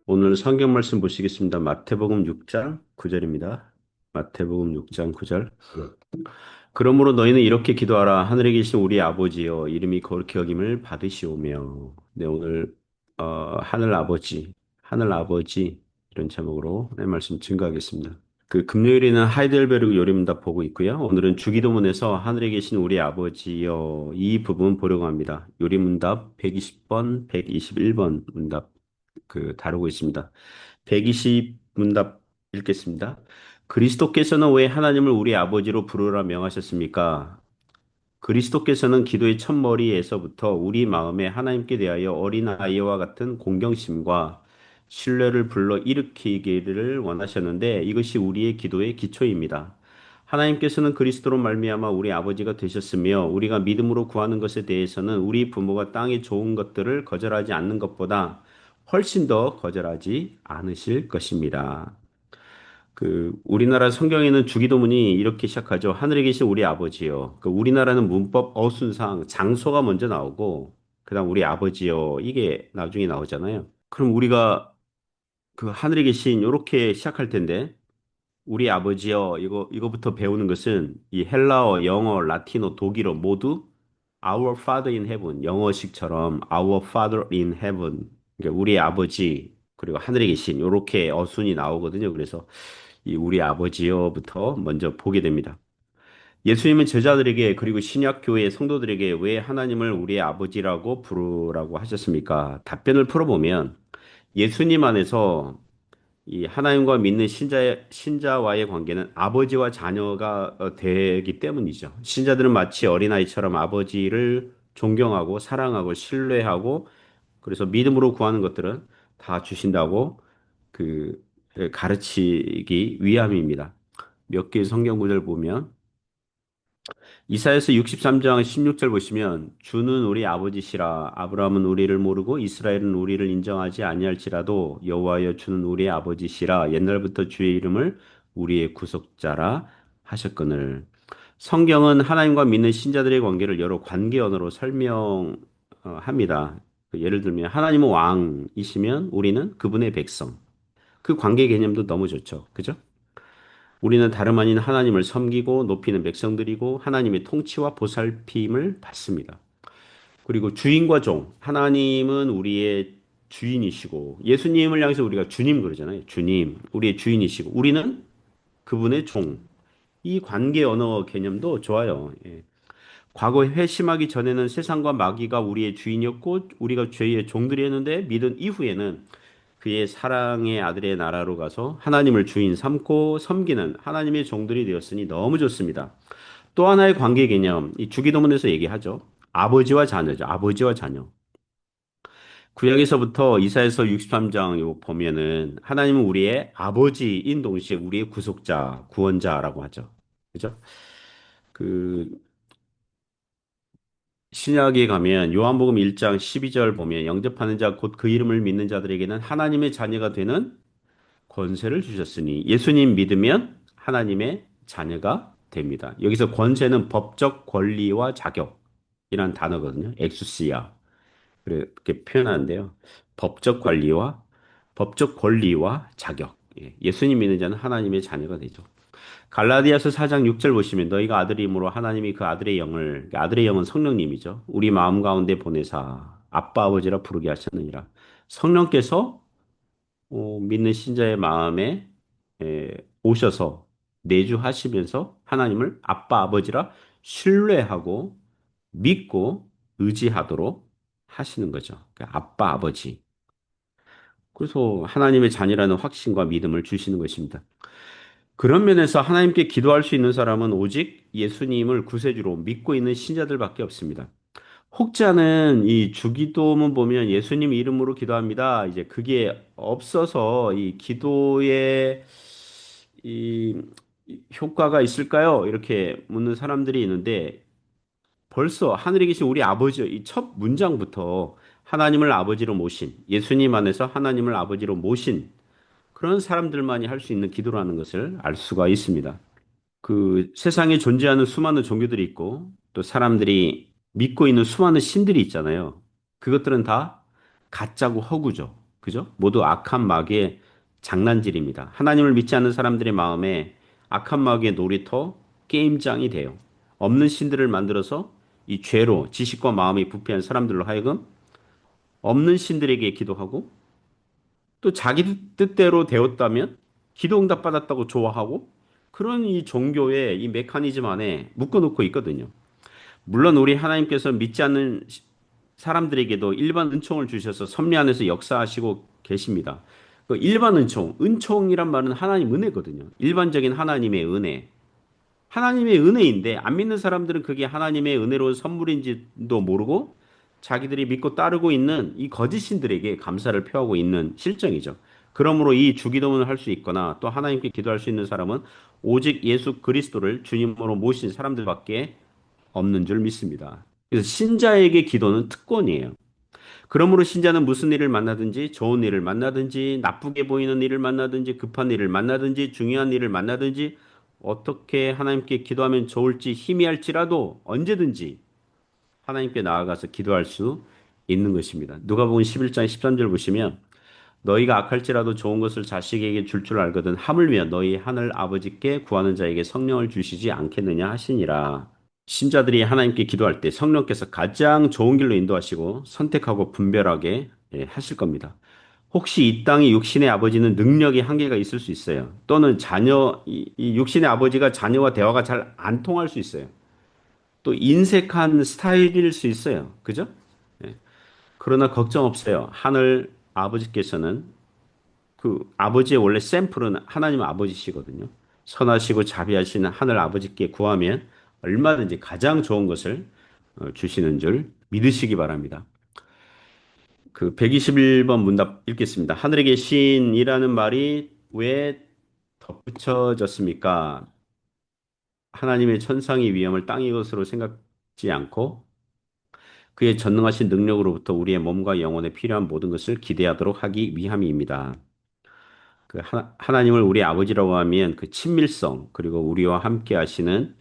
오늘 성경 말씀 보시겠습니다. 마태복음 6장 9절입니다. 마태복음 6장 9절. 그러므로 너희는 이렇게 기도하라. 하늘에 계신 우리 아버지여, 이름이 거룩히 여김을 받으시오며. 네, 오늘 하늘 아버지 이런 제목으로 내 말씀 증거하겠습니다. 금요일에는 하이델베르그 요리문답 보고 있고요. 오늘은 주기도문에서 하늘에 계신 우리 아버지여 이 부분 보려고 합니다. 요리문답 120번, 121번 문답 다루고 있습니다. 120 문답 읽겠습니다. 그리스도께서는 왜 하나님을 우리 아버지로 부르라 명하셨습니까? 그리스도께서는 기도의 첫머리에서부터 우리 마음에 하나님께 대하여 어린아이와 같은 공경심과 신뢰를 불러 일으키기를 원하셨는데 이것이 우리의 기도의 기초입니다. 하나님께서는 그리스도로 말미암아 우리 아버지가 되셨으며 우리가 믿음으로 구하는 것에 대해서는 우리 부모가 땅의 좋은 것들을 거절하지 않는 것보다 훨씬 더 거절하지 않으실 것입니다. 우리나라 성경에는 주기도문이 이렇게 시작하죠. 하늘에 계신 우리 아버지요. 우리나라는 문법 어순상 장소가 먼저 나오고, 그다음 우리 아버지요. 이게 나중에 나오잖아요. 그럼 우리가 하늘에 계신 이렇게 시작할 텐데, 우리 아버지요. 이거부터 배우는 것은 이 헬라어, 영어, 라틴어, 독일어 모두 Our Father in Heaven, 영어식처럼 Our Father in Heaven. 그러니까 우리 아버지, 그리고 하늘에 계신 이렇게 어순이 나오거든요. 그래서 이 우리 아버지요부터 먼저 보게 됩니다. 예수님은 제자들에게 그리고 신약교회 성도들에게 왜 하나님을 우리의 아버지라고 부르라고 하셨습니까? 답변을 풀어보면 예수님 안에서 이 하나님과 믿는 신자와의 관계는 아버지와 자녀가 되기 때문이죠. 신자들은 마치 어린아이처럼 아버지를 존경하고 사랑하고 신뢰하고 그래서 믿음으로 구하는 것들은 다 주신다고 그 가르치기 위함입니다. 몇 개의 성경 구절 보면 이사야서 63장 16절 보시면 주는 우리 아버지시라 아브라함은 우리를 모르고 이스라엘은 우리를 인정하지 아니할지라도 여호와여 주는 우리의 아버지시라 옛날부터 주의 이름을 우리의 구속자라 하셨거늘. 성경은 하나님과 믿는 신자들의 관계를 여러 관계 언어로 설명합니다. 예를 들면 하나님은 왕이시면 우리는 그분의 백성. 그 관계 개념도 너무 좋죠. 그죠? 우리는 다름 아닌 하나님을 섬기고 높이는 백성들이고 하나님의 통치와 보살핌을 받습니다. 그리고 주인과 종, 하나님은 우리의 주인이시고 예수님을 향해서 우리가 주님 그러잖아요. 주님, 우리의 주인이시고 우리는 그분의 종. 이 관계 언어 개념도 좋아요. 예. 과거 회심하기 전에는 세상과 마귀가 우리의 주인이었고 우리가 죄의 종들이었는데 믿은 이후에는 그의 사랑의 아들의 나라로 가서 하나님을 주인 삼고 섬기는 하나님의 종들이 되었으니 너무 좋습니다. 또 하나의 관계 개념, 이 주기도문에서 얘기하죠. 아버지와 자녀죠. 아버지와 자녀. 구약에서부터 이사야서 63장 요 보면은 하나님은 우리의 아버지인 동시에 우리의 구속자, 구원자라고 하죠. 그죠? 그 신약에 가면 요한복음 1장 12절 보면 영접하는 자 곧 그 이름을 믿는 자들에게는 하나님의 자녀가 되는 권세를 주셨으니 예수님 믿으면 하나님의 자녀가 됩니다. 여기서 권세는 법적 권리와 자격이란 단어거든요. 엑수시아. 그렇게 표현하는데요. 법적 관리와 법적 권리와 자격. 예, 예수님 믿는 자는 하나님의 자녀가 되죠. 갈라디아서 4장 6절 보시면 너희가 아들임으로 하나님이 그 아들의 영은 성령님이죠. 우리 마음 가운데 보내사 아빠 아버지라 부르게 하셨느니라. 성령께서 믿는 신자의 마음에 오셔서 내주하시면서 하나님을 아빠, 아버지라 신뢰하고 믿고 의지하도록 하시는 거죠. 그러니까 아빠, 아버지. 그래서 하나님의 자녀라는 확신과 믿음을 주시는 것입니다. 그런 면에서 하나님께 기도할 수 있는 사람은 오직 예수님을 구세주로 믿고 있는 신자들밖에 없습니다. 혹자는 이 주기도문 보면 예수님 이름으로 기도합니다. 이제 그게 없어서 이 기도에 이 효과가 있을까요? 이렇게 묻는 사람들이 있는데 벌써 하늘에 계신 우리 아버지 이 첫 문장부터 하나님을 아버지로 모신 예수님 안에서 하나님을 아버지로 모신 그런 사람들만이 할 수 있는 기도라는 것을 알 수가 있습니다. 세상에 존재하는 수많은 종교들이 있고 또 사람들이 믿고 있는 수많은 신들이 있잖아요. 그것들은 다 가짜고 허구죠. 그죠? 모두 악한 마귀의 장난질입니다. 하나님을 믿지 않는 사람들의 마음에 악한 마귀의 놀이터, 게임장이 돼요. 없는 신들을 만들어서 이 죄로 지식과 마음이 부패한 사람들로 하여금 없는 신들에게 기도하고 또 자기 뜻대로 되었다면 기도 응답 받았다고 좋아하고 그런 이 종교의 이 메커니즘 안에 묶어놓고 있거든요. 물론 우리 하나님께서 믿지 않는 사람들에게도 일반 은총을 주셔서 섭리 안에서 역사하시고 계십니다. 그 일반 은총이란 말은 하나님 은혜거든요. 일반적인 하나님의 은혜. 하나님의 은혜인데 안 믿는 사람들은 그게 하나님의 은혜로운 선물인지도 모르고 자기들이 믿고 따르고 있는 이 거짓신들에게 감사를 표하고 있는 실정이죠. 그러므로 이 주기도문을 할 수 있거나 또 하나님께 기도할 수 있는 사람은 오직 예수 그리스도를 주님으로 모신 사람들밖에 없는 줄 믿습니다. 그래서 신자에게 기도는 특권이에요. 그러므로 신자는 무슨 일을 만나든지 좋은 일을 만나든지 나쁘게 보이는 일을 만나든지 급한 일을 만나든지 중요한 일을 만나든지 어떻게 하나님께 기도하면 좋을지 희미할지라도 언제든지 하나님께 나아가서 기도할 수 있는 것입니다. 누가복음 11장 13절 보시면 너희가 악할지라도 좋은 것을 자식에게 줄 알거든 하물며 너희 하늘 아버지께 구하는 자에게 성령을 주시지 않겠느냐 하시니라. 신자들이 하나님께 기도할 때 성령께서 가장 좋은 길로 인도하시고 선택하고 분별하게 하실 겁니다. 혹시 이 땅의 육신의 아버지는 능력이 한계가 있을 수 있어요. 또는 이 육신의 아버지가 자녀와 대화가 잘 안 통할 수 있어요. 또 인색한 스타일일 수 있어요. 그죠? 예. 그러나 걱정 없어요. 하늘 아버지께서는 그 아버지의 원래 샘플은 하나님 아버지시거든요. 선하시고 자비하시는 하늘 아버지께 구하면 얼마든지 가장 좋은 것을 주시는 줄 믿으시기 바랍니다. 그 121번 문답 읽겠습니다. 하늘에 계신이라는 말이 왜 덧붙여졌습니까? 하나님의 천상의 위엄을 땅의 것으로 생각지 않고 그의 전능하신 능력으로부터 우리의 몸과 영혼에 필요한 모든 것을 기대하도록 하기 위함입니다. 그 하나님을 우리 아버지라고 하면 그 친밀성 그리고 우리와 함께 하시는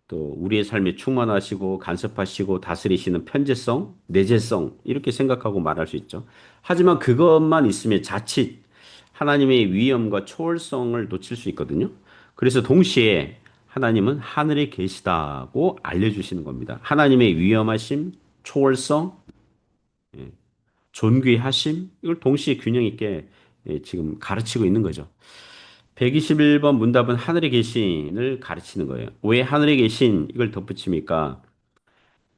또 우리의 삶에 충만하시고 간섭하시고 다스리시는 편재성, 내재성 이렇게 생각하고 말할 수 있죠. 하지만 그것만 있으면 자칫 하나님의 위엄과 초월성을 놓칠 수 있거든요. 그래서 동시에 하나님은 하늘에 계시다고 알려주시는 겁니다. 하나님의 위엄하심, 초월성, 존귀하심 이걸 동시에 균형 있게 지금 가르치고 있는 거죠. 121번 문답은 하늘에 계신을 가르치는 거예요. 왜 하늘에 계신 이걸 덧붙입니까?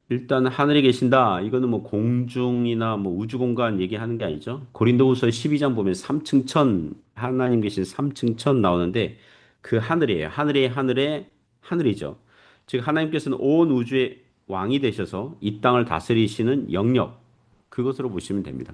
일단 하늘에 계신다. 이거는 뭐 공중이나 뭐 우주 공간 얘기하는 게 아니죠. 고린도후서 12장 보면 3층 천 하나님 계신 3층 천 나오는데 그 하늘이에요. 하늘의 하늘이죠. 즉 하나님께서는 온 우주의 왕이 되셔서 이 땅을 다스리시는 영역 그것으로 보시면 됩니다.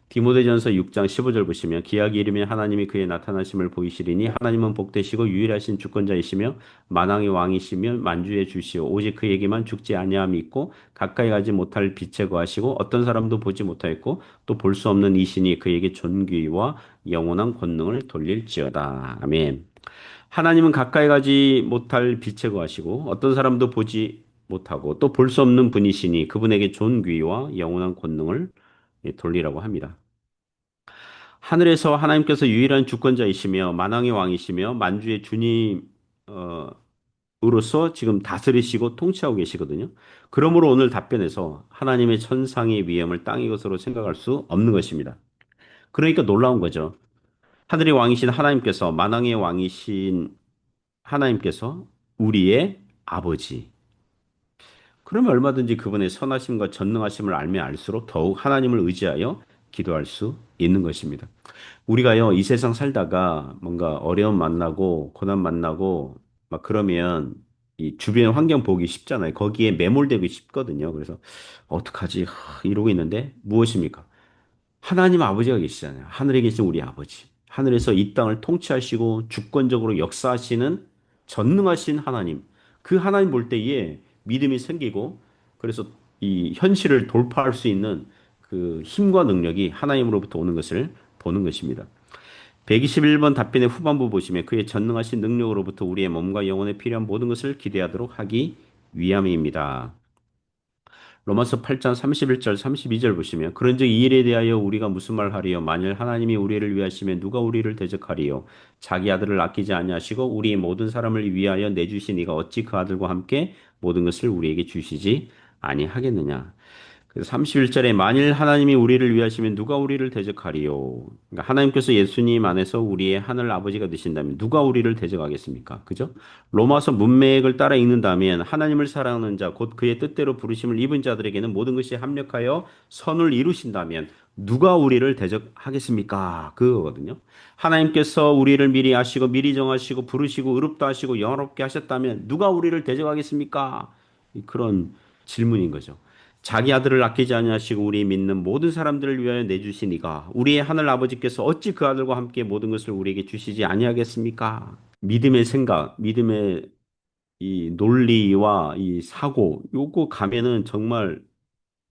디모데전서 6장 15절 보시면 기약이 이르면 하나님이 그의 나타나심을 보이시리니 하나님은 복되시고 유일하신 주권자이시며 만왕의 왕이시며 만주의 주시오 오직 그에게만 죽지 아니함이 있고 가까이 가지 못할 빛에 거하시고 어떤 사람도 보지 못하였고 또 볼 수 없는 이신이 그에게 존귀와 영원한 권능을 돌릴지어다. 아멘. 하나님은 가까이 가지 못할 빛에 거하시고 어떤 사람도 보지 못하고 또 볼 수 없는 분이시니 그분에게 존귀와 영원한 권능을 돌리라고 합니다. 하늘에서 하나님께서 유일한 주권자이시며 만왕의 왕이시며 만주의 주님 으로서 지금 다스리시고 통치하고 계시거든요. 그러므로 오늘 답변에서 하나님의 천상의 위엄을 땅의 것으로 생각할 수 없는 것입니다. 그러니까 놀라운 거죠. 하늘의 왕이신 하나님께서 만왕의 왕이신 하나님께서 우리의 아버지. 그러면 얼마든지 그분의 선하심과 전능하심을 알면 알수록 더욱 하나님을 의지하여 기도할 수 있는 것입니다. 우리가요, 이 세상 살다가 뭔가 어려움 만나고, 고난 만나고, 막 그러면 이 주변 환경 보기 쉽잖아요. 거기에 매몰되기 쉽거든요. 그래서, 어떡하지? 이러고 있는데, 무엇입니까? 하나님 아버지가 계시잖아요. 하늘에 계신 우리 아버지. 하늘에서 이 땅을 통치하시고 주권적으로 역사하시는 전능하신 하나님. 그 하나님 볼 때에 믿음이 생기고 그래서 이 현실을 돌파할 수 있는 그 힘과 능력이 하나님으로부터 오는 것을 보는 것입니다. 121번 답변의 후반부 보시면 그의 전능하신 능력으로부터 우리의 몸과 영혼에 필요한 모든 것을 기대하도록 하기 위함입니다. 로마서 8장 31절, 32절 보시면 그런즉 이 일에 대하여 우리가 무슨 말 하리요? 만일 하나님이 우리를 위하시면 누가 우리를 대적하리요? 자기 아들을 아끼지 아니하시고 우리 모든 사람을 위하여 내주신 이가 어찌 그 아들과 함께 모든 것을 우리에게 주시지 아니하겠느냐? 그래서 31절에 만일 하나님이 우리를 위하시면 누가 우리를 대적하리요? 그러니까 하나님께서 예수님 안에서 우리의 하늘 아버지가 되신다면 누가 우리를 대적하겠습니까? 그죠? 로마서 문맥을 따라 읽는다면 하나님을 사랑하는 자, 곧 그의 뜻대로 부르심을 입은 자들에게는 모든 것이 합력하여 선을 이루신다면 누가 우리를 대적하겠습니까? 그거거든요. 하나님께서 우리를 미리 아시고 미리 정하시고 부르시고 의롭다 하시고 영화롭게 하셨다면 누가 우리를 대적하겠습니까? 그런 질문인 거죠. 자기 아들을 아끼지 아니하시고 우리 믿는 모든 사람들을 위하여 내주신 이가 우리의 하늘 아버지께서 어찌 그 아들과 함께 모든 것을 우리에게 주시지 아니하겠습니까? 믿음의 생각, 믿음의 이 논리와 이 사고, 요거 가면은 정말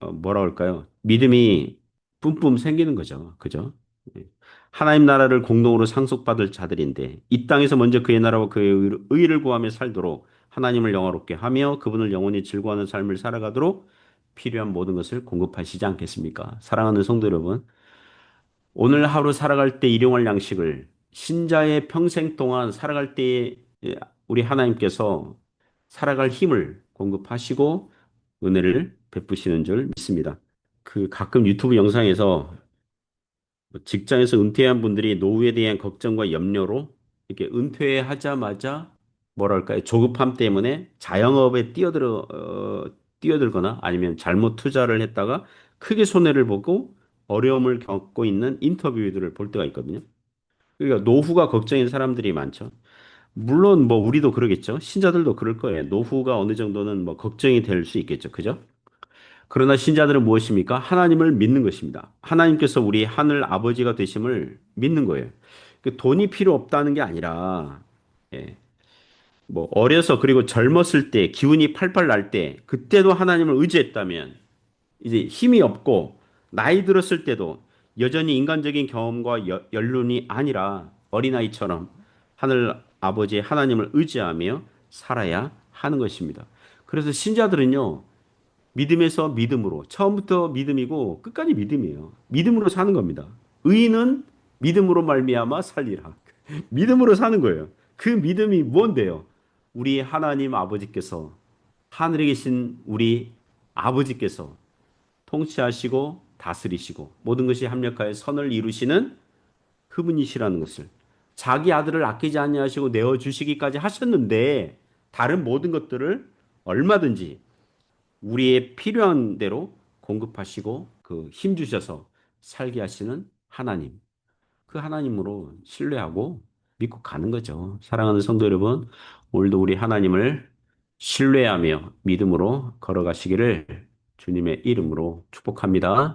뭐라 할까요? 믿음이 뿜뿜 생기는 거죠. 그죠? 예. 하나님 나라를 공동으로 상속받을 자들인데 이 땅에서 먼저 그의 나라와 그의 의를 구하며 살도록 하나님을 영화롭게 하며 그분을 영원히 즐거워하는 삶을 살아가도록 필요한 모든 것을 공급하시지 않겠습니까? 사랑하는 성도 여러분, 오늘 하루 살아갈 때 일용할 양식을 신자의 평생 동안 살아갈 때 우리 하나님께서 살아갈 힘을 공급하시고 은혜를 베푸시는 줄 믿습니다. 그 가끔 유튜브 영상에서 뭐 직장에서 은퇴한 분들이 노후에 대한 걱정과 염려로 이렇게 은퇴하자마자 뭐랄까요? 조급함 때문에 자영업에 뛰어들거나 아니면 잘못 투자를 했다가 크게 손해를 보고 어려움을 겪고 있는 인터뷰들을 볼 때가 있거든요. 그러니까 노후가 걱정인 사람들이 많죠. 물론 뭐 우리도 그러겠죠. 신자들도 그럴 거예요. 노후가 어느 정도는 뭐 걱정이 될 수 있겠죠. 그죠? 그러나 신자들은 무엇입니까? 하나님을 믿는 것입니다. 하나님께서 우리 하늘 아버지가 되심을 믿는 거예요. 그 돈이 필요 없다는 게 아니라, 예, 뭐 어려서 그리고 젊었을 때 기운이 팔팔 날 때 그때도 하나님을 의지했다면 이제 힘이 없고 나이 들었을 때도 여전히 인간적인 경험과 연륜이 아니라 어린아이처럼 하늘 아버지 하나님을 의지하며 살아야 하는 것입니다. 그래서 신자들은요. 믿음에서 믿음으로 처음부터 믿음이고 끝까지 믿음이에요. 믿음으로 사는 겁니다. 의인은 믿음으로 말미암아 살리라. 믿음으로 사는 거예요. 그 믿음이 뭔데요? 우리 하나님 아버지께서 하늘에 계신 우리 아버지께서 통치하시고 다스리시고 모든 것이 합력하여 선을 이루시는 그분이시라는 것을 자기 아들을 아끼지 아니하시고 내어 주시기까지 하셨는데 다른 모든 것들을 얼마든지 우리의 필요한 대로 공급하시고 그 힘 주셔서 살게 하시는 하나님. 그 하나님으로 신뢰하고 믿고 가는 거죠. 사랑하는 성도 여러분, 오늘도 우리 하나님을 신뢰하며 믿음으로 걸어가시기를 주님의 이름으로 축복합니다.